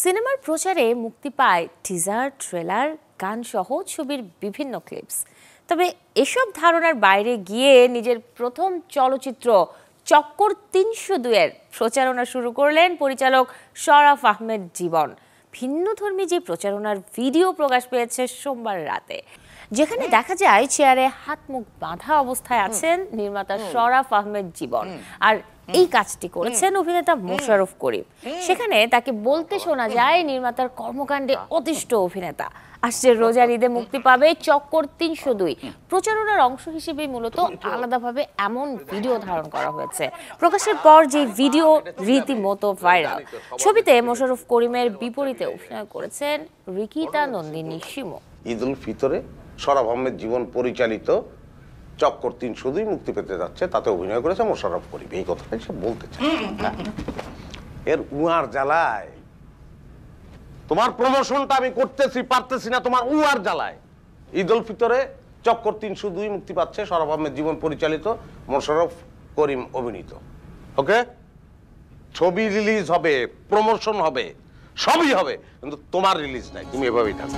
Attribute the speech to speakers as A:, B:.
A: সিনেমার প্রচারে মুক্তি পায় টিজার, ট্রেলার, গান সহ ছবির বিভিন্ন ক্লিপস। তবে এসব ধারণার বাইরে গিয়ে নিজের প্রথম চলচ্চিত্র চক্কর ৩০২-এর প্রচারণা শুরু করলেন পরিচালক শরাফ আহমেদ জীবন। ভিন্নধর্মী যে প্রচারণার ভিডিও প্রকাশ পেয়েছে সোমবার রাতে, যেখানে দেখা যায় চেয়ারে হাত মুখ বাঁধা অবস্থায় আছেন নির্মাতা শরাফ আহমেদ জীবন, আর এই কাজটি করেছেন অভিনেতা মোশাররফ করিম। সেখানে তাকে বলতে শোনা যায় নির্মাতার কর্মকাণ্ডে অতিষ্ঠ অভিনেতা। আসছে রোজার ঈদে মুক্তি পাবে চক্কর ৩০২। প্রচারণার অংশ হিসেবে মূলত আলাদাভাবে এমন ভিডিও ধারণ করা হয়েছে। প্রকাশের পর যে ভিডিও রীতিমতো ভাইরাল। ছবিতে মোশাররফ করিমের বিপরীতে অভিনয় করেছেন রিকিতা নন্দিনী শিমু।
B: ঈদ উল ফিতরে শরাফ আহমেদ জীবন পরিচালিত চক্কর ৩০২ মুক্তি পেতে যাচ্ছে, তাতে অভিনয় করেছে মোশাররফ করিম। এই কথাটাই সে বলতে চায়। এর উয়ার জ্বালায় তোমার প্রমোশনটা আমি করতেছি পারতেছি না, তোমার উয়ার জ্বালায়। ঈদ উল ফিতরে চক্কর ৩০২ মুক্তি পাচ্ছে, শরাফ আহমেদ জীবন পরিচালিত, মোশাররফ করিম অভিনীত। ওকে, ছবি রিলিজ হবে, প্রমোশন হবে, সবই হবে, কিন্তু তোমার রিলিজ নাই। তুমি এভাবেই থাকো।